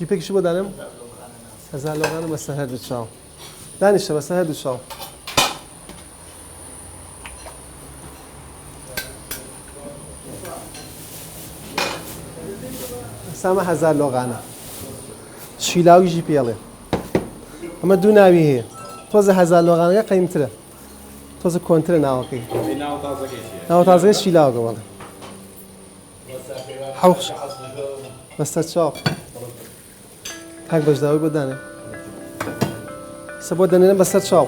جیپێکیشی بۆ دانم 1000 لۆغانە بەسەر هەردوو چاو دانیشتە بەسەر هەردوو چاو سامە 1000 لۆغانە شیلاویژی پێڵێ ئەمە دوو ناوی هەیە تۆزە 1000 لۆغانەکە قەیمترە تۆزە کۆنترە ناوەکەی ناو تازەکە شیلاوەکە وەڵێ حەوش بەسەر چاو کاک بەشداوی بۆ دانێ سە بۆ دەنێنە بەسەر چاو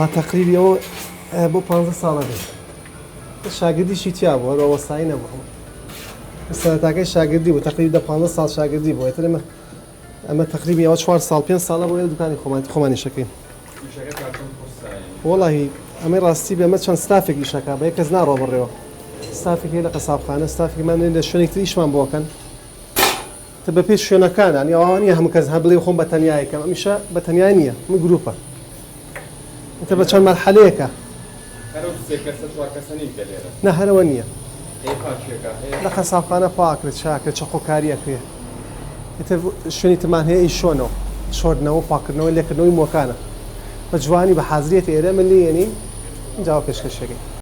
ما تقریبی ئەوە بۆ 15 ساڵە بێت شاگردیشی تیا بوو هەروە وەسایی نەبوو سەرەتاکەی شاگردی بوو تقریبی 15 ساڵ شاگردی بوو ئێتر ئەمە تقریبی ئەوە 4 ساڵ 5 ساڵە بۆ دوکانی خۆمانیشەکەین وەڵاهی ئەمەی ڕاستی بێ ئەمە چەند ستافێکی شەکا بە یەکەس ناڕۆ بڕێەوە ستافێکی لە قەسابخانە ستافێکمان لە شوێنێک تریشمان بۆکەن تە بە پێش شوێنەکانان ئەوە نییە هەموو کەس هەبڵێ خۆم بە تەنیایەکەم ئەمیشە بە تەنیای نییە من گروپە أنت بتشان مرحليك نه هرونية لا خصافانة باكر شاكر شخو كاريا فيه أنت شوني تمان هي إيشونو شورنا وفاكرنا ولا كنوي مكانه فجواني بحاضرية إيرام اللي يعني جواب إيش كشكي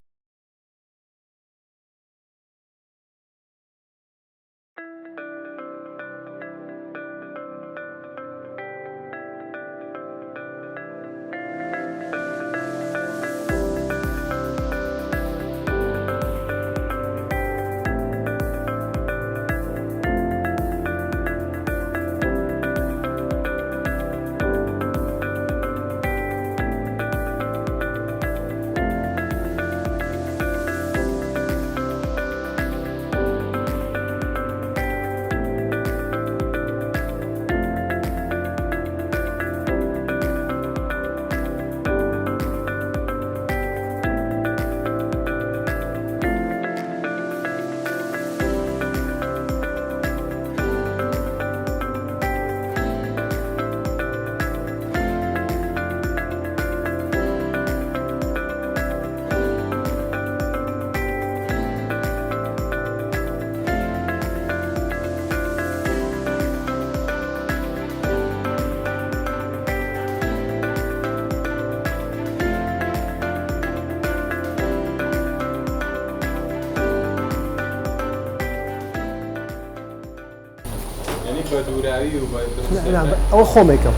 لا أو خوميكم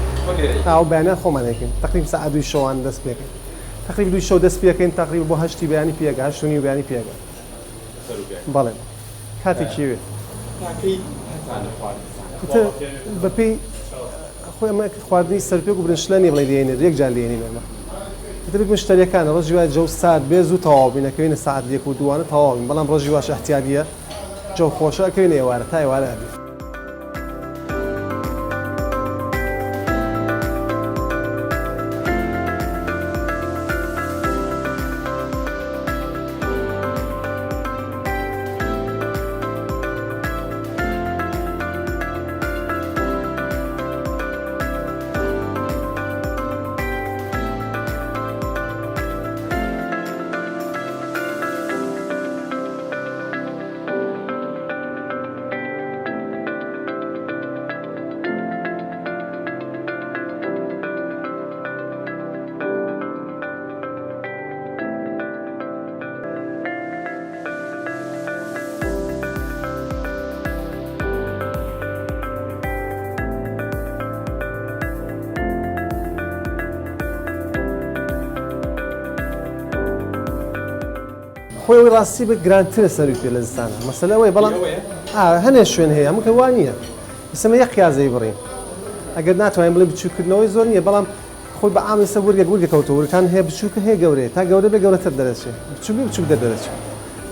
أو بيانات خومانيكين تقريبا ساعة دوي شو عن دس بيكين تقريبا دوي شو دس بيكين تقريبا بوهشتي بياني بيجا هشتوني بياني بيجا بالله كاتي كيوي أنت ببي أخوي ما خواردني سربيك وبرنشلاني بلا ديني ريك جاليني ما دەبێت مشتریەکانە ڕۆژی وای جەو سارد بێ زوو تەواوبینەکەوینە ساعت 1 و 2 تەواوین بەڵام ڕۆژی واش احتیاجیە جەو خۆشەکەوینە ئێوارە تا ئێوارە هەبێت. خۆی ڕاستی بە گرانترە سەروی پێ لە زستانە مەسەلە ئەوەیە بەڵام هەنێ شوێن هەیە هەموو کەوا نییە ئێسمە یەک قیازەی بڕین ئەگەر ناتوانین بڵێ بچووکردنەوەی زۆر نییە بەڵام خۆی بە ئام ئێستا وەرگەکەوتە ورکان هەیە بچووکە هەیە گەورەیە تا گەورە بێ گەورەتر دەرەچێت بچووک دەرەچێت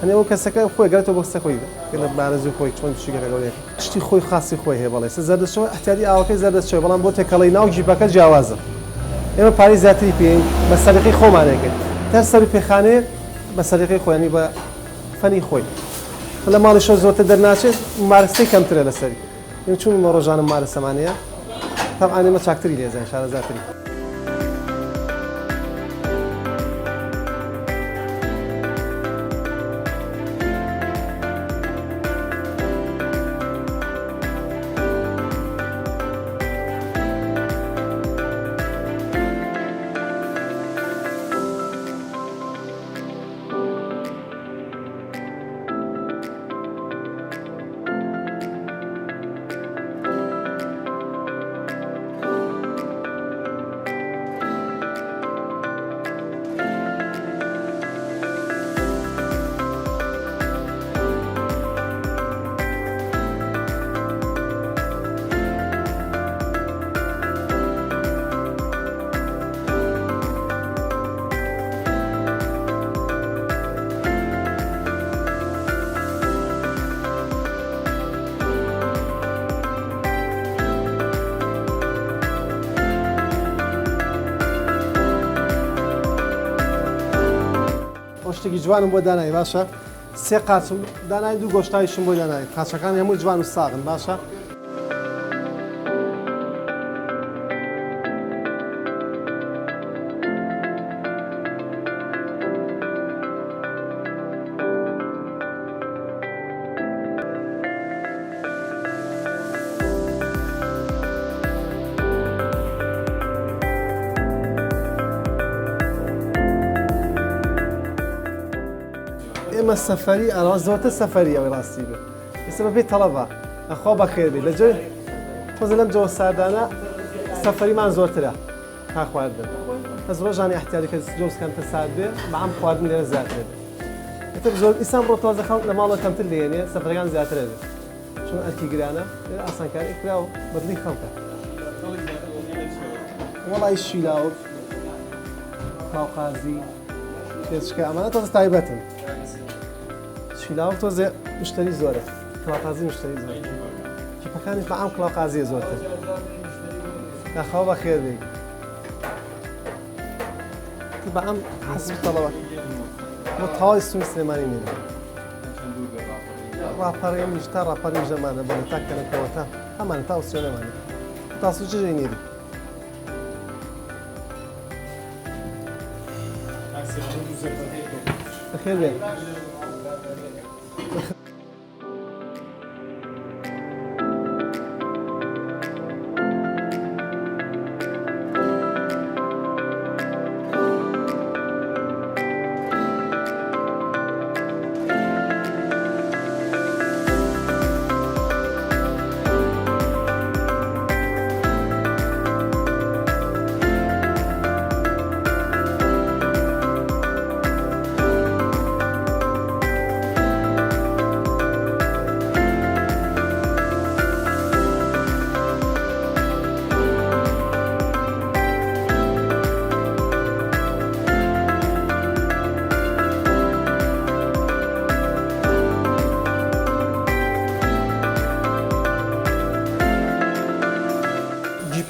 هەنێ ئەو کەسەکە خۆی گەرێتەوە بە قسە خۆی لە بارەزوی خۆی چۆن بچووکەکە گەورەیە شتی خۆی خاصی خۆی هەیە بەڵێ زەردەچەوە احتیاجی ئاوەکەی زەردەچەوە بەڵام بۆ تێکەڵەی ناو جیپەکە جیاوازە ئێمە پارەی زیاتری پێین بە سەرقەی خۆمانەکەین تا سەر پێخانەیە بە سەرقەی خۆیانی بە فەنی خۆی لە ماڵی شۆ زۆرتر دەرناچێت مارەستەی کەمترە لەسەری چون مە ڕۆژانە مارەسەمانەیە تەبعاً ئێمە چاکتری لێزان شارەزاتری شتێکی جوانم بۆ دانایی باشە سێ قاچم دانای دوو گۆشتایشم بۆ دانایی قاچەکان هەموو جوان و ساغن باشە ئێمە سەفەری ئەڵا زۆرتر سەفەری ئەوەی ڕاستی بێت ئێستا بەپێی تەڵەبە ئەخوا بەخێر بێت لە جۆی خۆزە لەم جۆ ساردانە سەفەریمان زۆرترە تا خواردن کەس ڕۆژانی احتیاجەکە جۆسکەمتە سارد بێ بەعام خواردن لێرە زیاتر بێت ئێتر زۆر ئیسان بڕۆ تازە خەڵک لە ماڵەوە کەمتر لێنێ سەفەرەکان زیاترە بێت چون ئەرکی گرانە لێرە ئاسانکاری کرا و بەدڵی خەڵکە وەڵای شیلاوت ماوقازی پێچکە ئەمانە تازە تایبەتن شیلاوت تۆزێ مشتری زۆرە کڵاقازی مشتری زۆرە کیپەکانیش بەعام کڵاقازیە زۆرتر داخەوە بەخێر بێت بەعام حەسب تەڵەوە بۆ تەواوی سومی سلێمانی مێنێ ڕاپەڕێ میش تا ڕاپەڕی میژەمانە بەڵێ تا کەنەکەوە تا هەمان تا وسیۆنەمانە تاسو چژەی نیری بەخێر بێت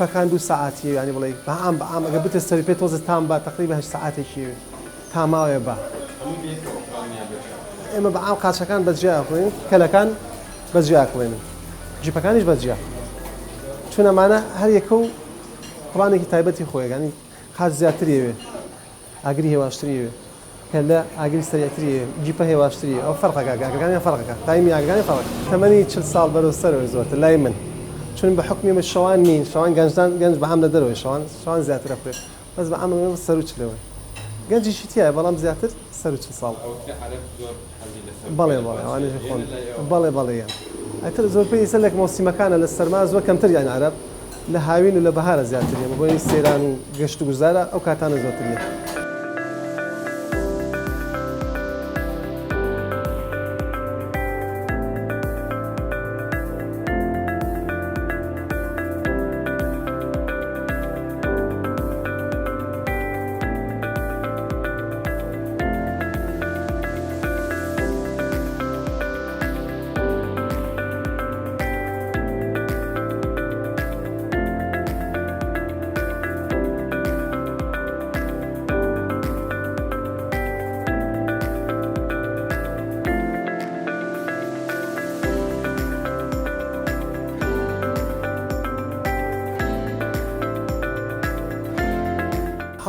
جيبكان 2 ساعات يعني بڵێ بەعام ئەگە بتە سەری پێ تۆزە تام بە تقریبا 8 ساعتێکی تاماوێ بە ئێمە بەعام قاچەکان بەجیا ئەکڵێن کەلەکان بەجیا ئەکڵێن جیپەکانیش بەجیا چون ئەمانە هەر یەکە و پڵانێکی تایبەتی خۆیەکانی قاچ زیاتریەوێ ئاگری هێواشتریەوێ کەلە ئاگری سەریعتریە جیپە هێواشتریە ئەو فەرقەکە ئاگەکانی فەرقەکە تایمی ئاگەکانی فەرق تەمەنی 40 ساڵ بەرەوسەرەوە زۆرتر لای من چون بە حکمی شەوان نین شەوان گەنج بە هەم لە دەرەوەی شەوان زیاترە بێت بەس بە ئەمە سەر و چلەوەی گەنجیشی تایە بەڵام زیاتر سەر و چل ساڵ بەڵێ ئەوانەی خۆن بەڵێ ئەتر زۆر پێی سەر لێک مۆسیمەکانە لە سەرما زۆر کەمتر یان عەرەب لە هاوین و لە بەهارە زیاتریە بۆی سەیران و گەشت و گوزارە ئەو کاتانە زۆرتریە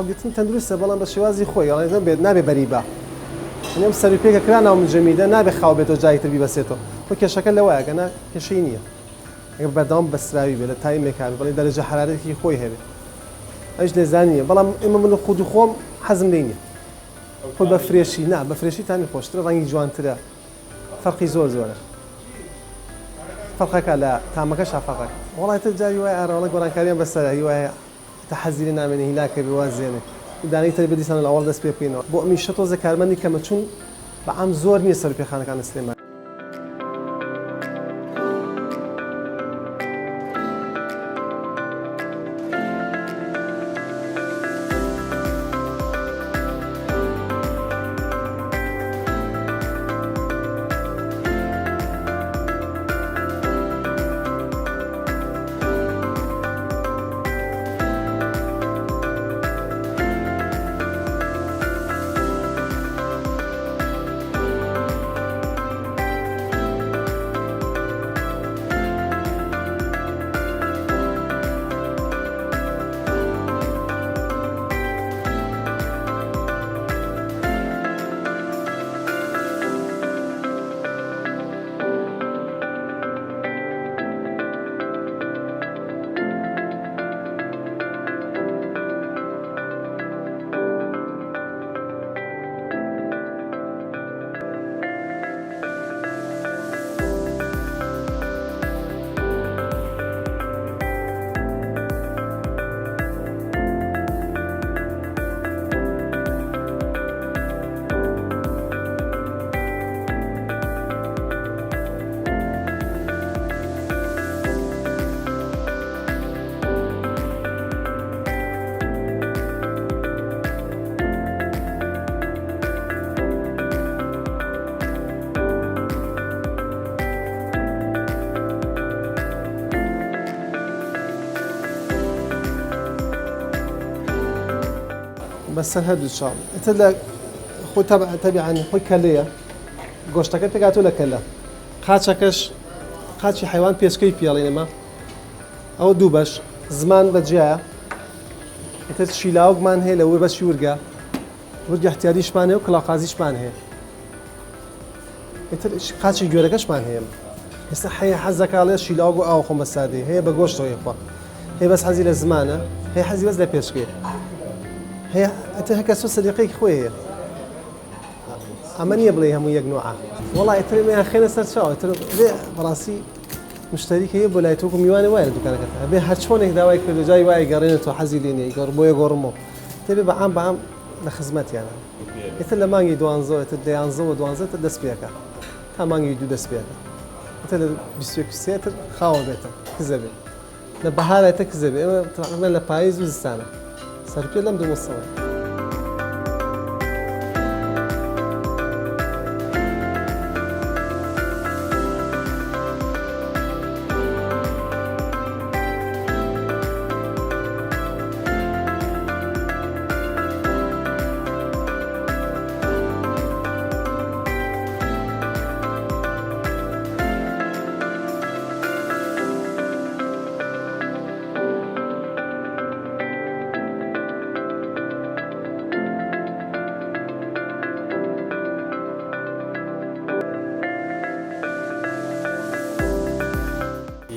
حەوگرتن تەندروستە بەڵام بە شێوازی خۆی یاڵێ بێت نابێ بەریبە ئەم سەری پێکە کرا ناو مجەمیدە نابێ خاو بێتەوە جایتر بیبەسێتەوە بۆ کێشەکە لەوایە گەنا کێشەی نییە ئەگەر بەردەوام بەسراوی بێت لە تایمێکان بڵێ دەرەجە حرارەتێکی خۆی هەبێت ئەوش لێزانیە بەڵام ئێمە من خود و خۆم حەزم لێ نییە خۆ بە فرێشی نا بە فرێشی تانی خۆشترە ڕەنگی جوانترە فەرقی زۆرە فەرقەکە لە تامەکەش فەرقەکە وەڵای تر جاری وایە ئارەوەڵە گۆڕانکاریان بەسەرایی وایە تحەزیری نامێنێ هیلاکە بوازێنێ دانەی تر بەدیسان لە ئەوڵ دەست پێ بکەینەوە بۆ ئەمیشە تۆزە کارمەندی کەمە چون بەعام زۆر نییە سەرپێخانەکان لە سلێمان بەسەر هەردوو چاڵ ئەتر لە خۆی تەبیعەن خۆی کەلەیە گۆشتەکە پێکاتوو لە کەلە قاچەکەش قاچی حیوان پێچکەی پێڵێنەمە ئەو دوو بەش زمان بەجیایە ئەتر شیلاوگمان هەیە لە بەشی ورگە ورگە احتیاریشمان هەیە و کڵاقازیشمان هەیە ئەتر قاچی گوێرەکەشمان هەیە ئێستا هەیە حەزەکاڵێ شیلاوگ و ئاو خۆم بەسادەی هەیە بە گۆشتەوەی خۆ هەیە بەس حەزی لە زمانە هەیە حەزی بەس لە پێشکێ هەیە ئەتر هەکە سۆ سەلیقەیەکی خۆی هەیە ئەمە نییە بڵێ هەموو یەک نوعە وەڵای ئەترێمیان خێنە سەر چاوە ئەتر بێ بەڕاستی مشتریکە هەیە بۆ لای تۆکو میوانێ وایە لە دوکانەکەت ئەبێ هەر چۆنێک داوای کردو جای وایە گەڕێنێتەوە حەزی لێ نییە گەڕ بۆیە گۆڕمەوە تێبێ بەعام لە خزمەتیانە ئێتر لە مانگی 12 ئێتر 11 و 12 تر دەست پێەکە تا مانگی 2 دەست پێەکە ئێتر لە 23 تر خاوە بێتە کزە بێت لە بەهارێتە کزە بێ ئێمە تقریباً لە پاییز و زستانە سەرپێ لەم دوو مۆسەمە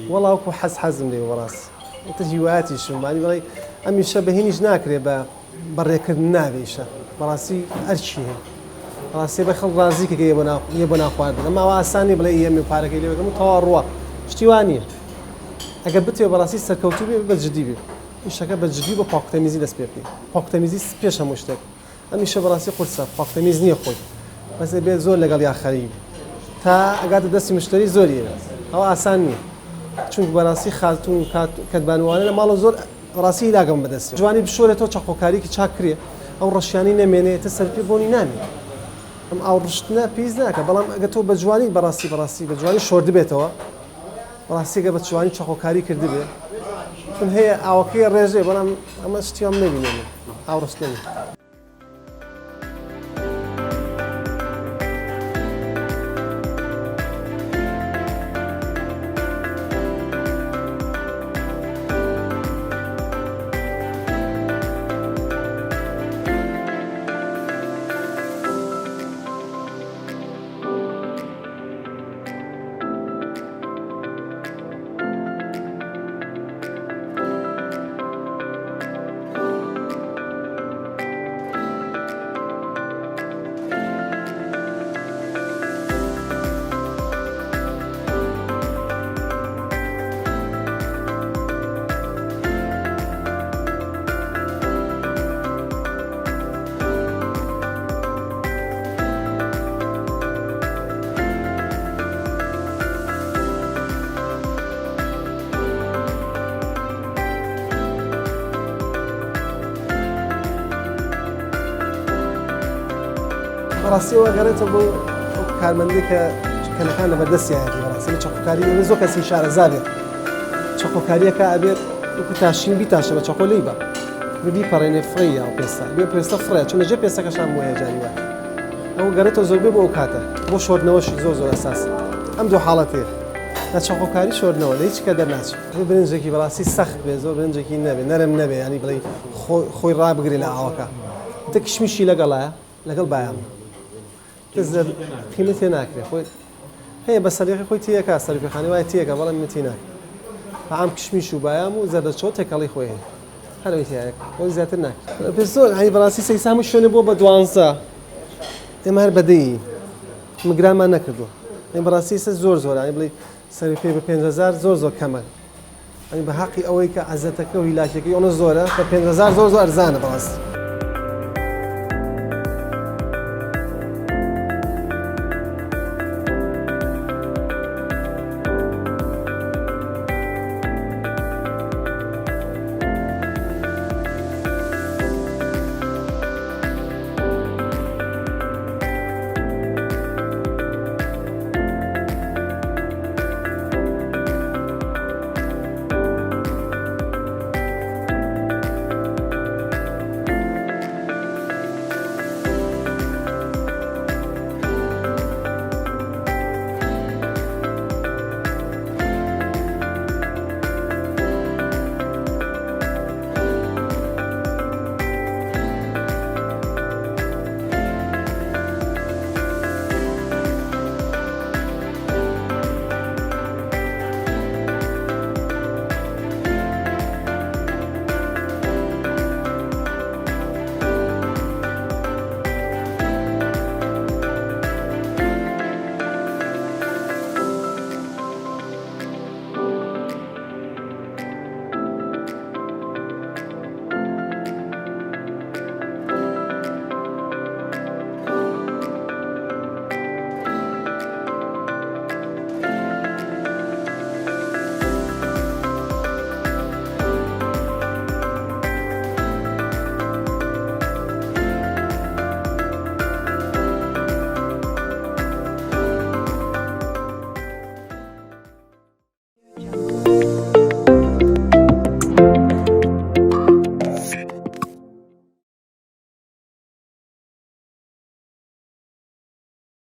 والله وەکو حەزم لێ بەڕاست ئەتە هیوایەتیشم وانی بڵێ ئەمیشە بەهێنیش ناکرێ بە بەڕێکردن نابێشە بەڕاستی ئەرچی هەیە بەڕاستی بە خەڵک ڕازیکە یە بۆ ناخواردن ئەمە ئاسانی بڵێ ئێمە پارەکەی لێ بەکەم و تەواو ڕوە شتی وان نییە ئەگەر بتوێ بەڕاستی سەرکەوتوو بێ بەجددی بێ ئیشەکە بەجددی بۆ پاکتەمیزی دەست پێ بکەین پاکتەمیزی پێش هەموو شتێک ئەمیشە بەڕاستی قورسە پاکتەمیز نییە خۆی بەس بێت زۆر لەگەڵ یاخەری تا ئەگاتە دەستی مشتری زۆریە ئەوە ئاسان نییە چونکە بەڕاستی خاتون کەتبانوانە لە ماڵە زۆر ڕاستی لاگەم بەدەستی جوانی بشۆرێتەوە چاقۆکاریکی چاکرێ ئەو ڕەشیانی نەمێنێتە سەرپێ بۆنی نامێ ئەم ئاو ڕشتنە پێیز ناکە بەڵام ئەگە تۆ بە جوانی بەڕاستی بە جوانی شۆرد بێتەوە بەڕاستیگە بە جوانی چاقۆکاری کردی بێ چون هەیە ئاوەکەی ڕێژێ بەڵام ئەمە شتیام نەبینێن ئاو ڕستنی بەڕاستی ئەوە گەڕێتەوە بۆ کارمەندی کە کەلەکان لە بەردەستیایەتی بەڕاستی چاقۆکاری زۆر کەسی شارەزا بێت چاقۆکاریەکە ئەبێت وەکو تاشین بیتاشە بە چاقۆ لێی بە بیپەڕێنێ فڕەیە ئەو پێستە بێ پێستە فڕەیە چون لەجێ پێستەکەشان وایە جاری وایە ئەو گەڕێتەوە زۆربەی بۆ ئەو کاتە بۆ شۆردنەوەشی زۆر ئەساسە ئەم دوو حاڵەتەیە لە چاقۆکاری شۆردنەوە لە هیچ کە دەرناچێت برنجێکی بەڕاستی سەخت بێ زۆر برنجێکی نەبێ نەرم نەبێ ینی بڵێ خۆی ڕابگرێ لە ئاوەکە دە کشمیشی لەگەڵایە لەگەڵ بایان قیمت تێ ناکرێت خۆی هەیە بە سەریقی خۆی تیەکە سەرپێخانەی وایە تیەکە بەڵام من تێ ناکرێت بەعام کشمیش و بایام و زەردەچۆ تێکەڵی خۆی هەیە هەرەوەی تیایەک بۆ زیاتر ناکرێت پێ زۆر هەی بەڕاستی سەیسا هەموو شوێنە بۆ بە 12 ئێمە هەر بەدەی مگرانمان نەکردووە بەڕاستی سە زۆر زۆرانی بڵێ سەری پێ بە 5000 زۆر کەمە بە حەقی ئەوەی کە عەزەتەکە و هیلاکەکەی ئەوە زۆرە بە 5000 زۆر ئەرزانە بەڕاستی